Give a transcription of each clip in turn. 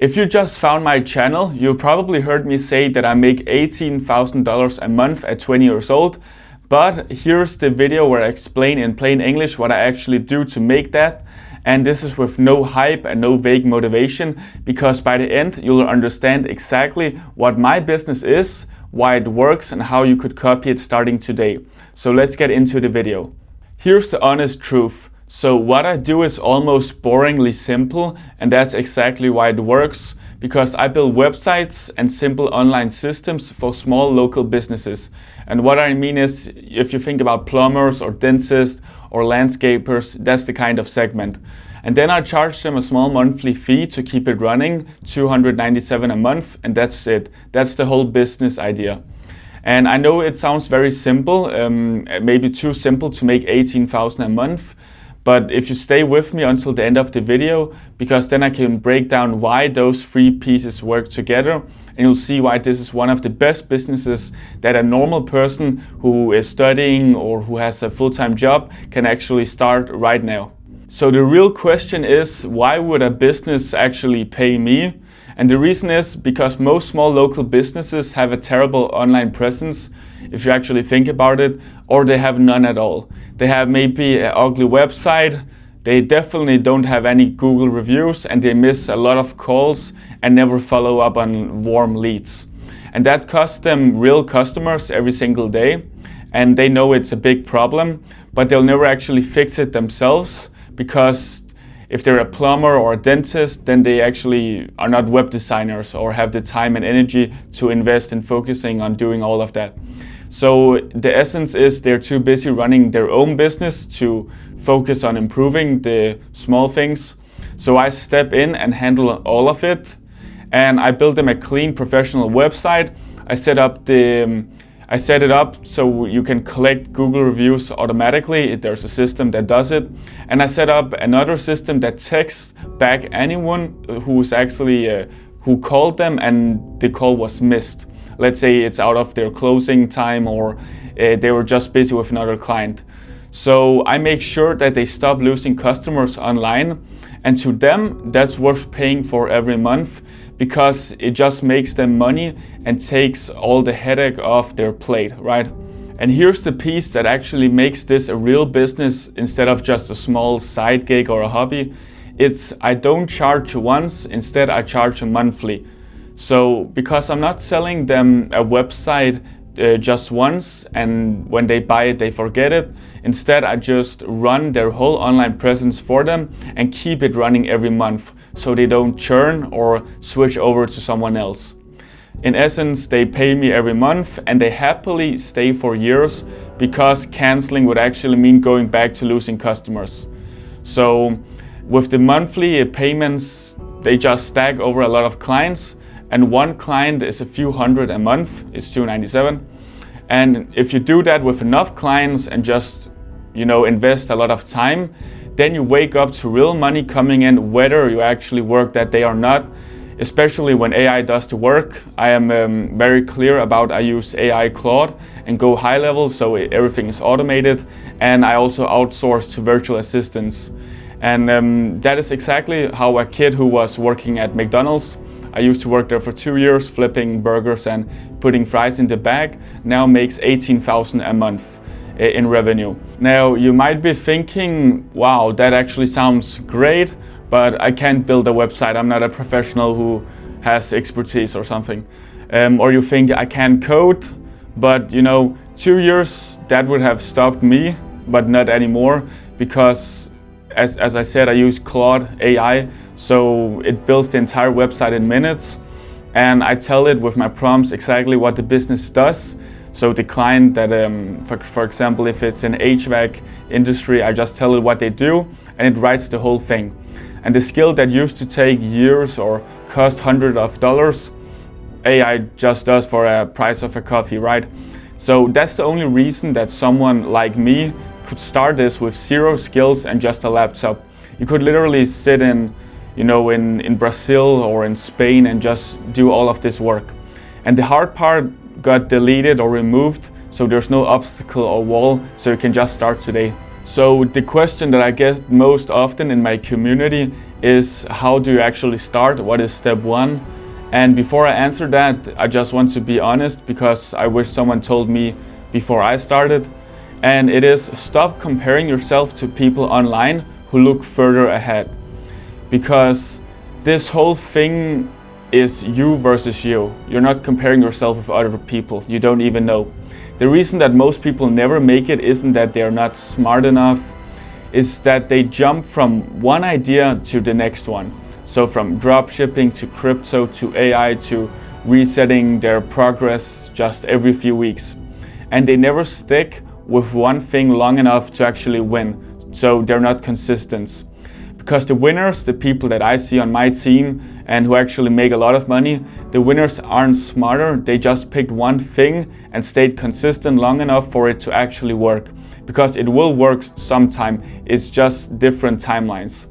If you just found my channel, you probably heard me say that I make $18,000 a month at 20 years old. But here's the video where I explain in plain English what I actually do to make that. And this is with no hype and no vague motivation, because by the end you'll understand exactly what my business is, why it works, and how you could copy it starting today. So let's get into the video. Here's the honest truth. So what I do is almost boringly simple, and that's exactly why it works, because I build websites and simple online systems for small local businesses. And what I mean is, if you think about plumbers or dentists or landscapers, that's the kind of segment. And then I charge them a small monthly fee to keep it running, $297 a month, and that's it. That's the whole business idea. And I know it sounds very simple, maybe too simple to make $18,000 a month. But if you stay with me until the end of the video, because then I can break down why those three pieces work together, and you'll see why this is one of the best businesses that a normal person who is studying or who has a full-time job can actually start right now. So the real question is, why would a business actually pay me? And the reason is because most small local businesses have a terrible online presence, if you actually think about it, or they have none at all. They have maybe an ugly website, they definitely don't have any Google reviews, and they miss a lot of calls and never follow up on warm leads. And that costs them real customers every single day, and they know it's a big problem, but they'll never actually fix it themselves, because if they're a plumber or a dentist, then they actually are not web designers or have the time and energy to invest in focusing on doing all of that. So the essence is they're too busy running their own business to focus on improving the small things. So I step in and handle all of it, and I build them a clean professional website. I set it up so you can collect Google reviews automatically. There's a system that does it. And I set up another system that texts back anyone who's actually who called them and the call was missed. Let's say it's out of their closing time, or they were just busy with another client. So I make sure that they stop losing customers online, and to them that's worth paying for every month, because it just makes them money and takes all the headache off their plate, right? And here's the piece that actually makes this a real business instead of just a small side gig or a hobby. It's I don't charge once, instead I charge monthly. So because I'm not selling them a website just once, and when they buy it they forget it. Instead I just run their whole online presence for them and keep it running every month, so they don't churn or switch over to someone else. In essence, they pay me every month and they happily stay for years, because canceling would actually mean going back to losing customers. So with the monthly payments, they just stack over a lot of clients, and one client is a few hundred a month, it's $297. And if you do that with enough clients and just, invest a lot of time, then you wake up to real money coming in, whether you actually work that day or not. Especially when AI does the work. I am very clear about I use AI Claude and go high level, so everything is automated, and I also outsource to virtual assistants. And that is exactly how a kid who was working at McDonald's, I used to work there for 2 years flipping burgers and putting fries in the bag, now makes $18,000 a month in revenue. Now you might be thinking, wow, that actually sounds great, but I can't build a website. I'm not a professional who has expertise or something. Or you think I can't code, but 2 years that would have stopped me, but not anymore, because as I said, I use Claude AI, so it builds the entire website in minutes, and I tell it with my prompts exactly what the business does. So the client that, for example, if it's in HVAC industry, I just tell it what they do, and it writes the whole thing. And the skill that used to take years or cost hundreds of dollars, AI just does for a price of a coffee, right? So that's the only reason that someone like me could start this with zero skills and just a laptop. You could literally sit in Brazil or in Spain and just do all of this work. And the hard part got deleted or removed, so there's no obstacle or wall, so you can just start today. So the question that I get most often in my community is how do you actually start? What is step one? And before I answer that, I just want to be honest, because I wish someone told me before I started. And it is, stop comparing yourself to people online who look further ahead. Because this whole thing is you versus you. You're not comparing yourself with other people you don't even know. The reason that most people never make it isn't that they're not smart enough, it's that they jump from one idea to the next one. So from dropshipping to crypto to AI to resetting their progress just every few weeks. And they never stick with one thing long enough to actually win. So they're not consistent. Because the winners, the people that I see on my team and who actually make a lot of money, the winners aren't smarter, they just picked one thing and stayed consistent long enough for it to actually work. Because it will work sometime, it's just different timelines.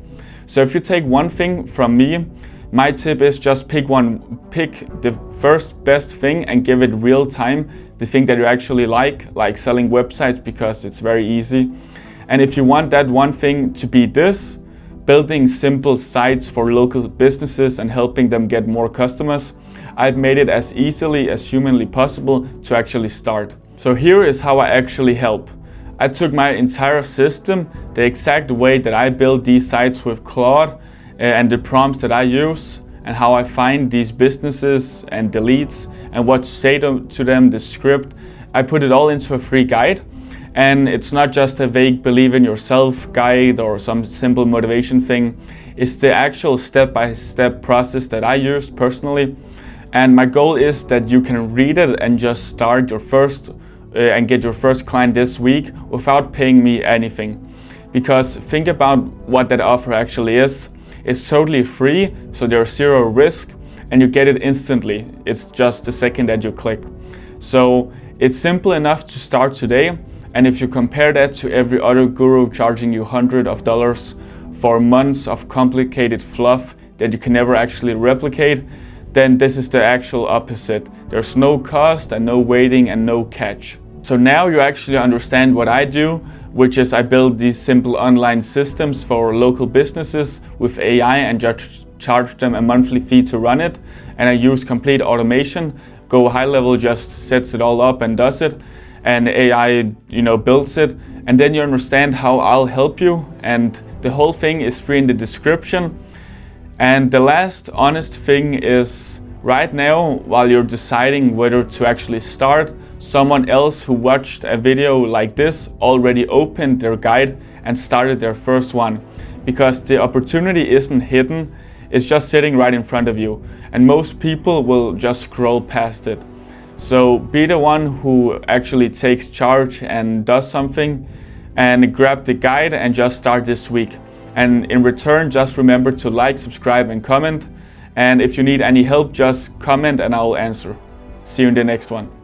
So if you take one thing from me, my tip is just pick the first best thing and give it real time, the thing that you actually like selling websites, because it's very easy. And if you want that one thing to be this, building simple sites for local businesses and helping them get more customers, I've made it as easily as humanly possible to actually start. So here is how I actually help. I took my entire system, the exact way that I build these sites with Claude and the prompts that I use and how I find these businesses and the leads and what to say to them, the script. I put it all into a free guide. And it's not just a vague believe in yourself guide or some simple motivation thing. It's the actual step-by-step process that I use personally. And my goal is that you can read it and just start your first and get your first client this week without paying me anything. Because think about what that offer actually is. It's totally free, so there's zero risk and you get it instantly. It's just the second that you click. So it's simple enough to start today. And if you compare that to every other guru charging you hundreds of dollars for months of complicated fluff that you can never actually replicate, then this is the actual opposite. There's no cost and no waiting and no catch. So now you actually understand what I do, which is I build these simple online systems for local businesses with AI and just charge them a monthly fee to run it. And I use complete automation. Go high level just sets it all up and does it. And AI, builds it, and then you understand how I'll help you, and the whole thing is free in the description. And the last honest thing is, right now, while you're deciding whether to actually start, someone else who watched a video like this already opened their guide and started their first one. Because the opportunity isn't hidden, it's just sitting right in front of you, and most people will just scroll past it. So be the one who actually takes charge and does something, and grab the guide and just start this week. And in return, just remember to like, subscribe and comment. And if you need any help, just comment and I'll answer. See you in the next one.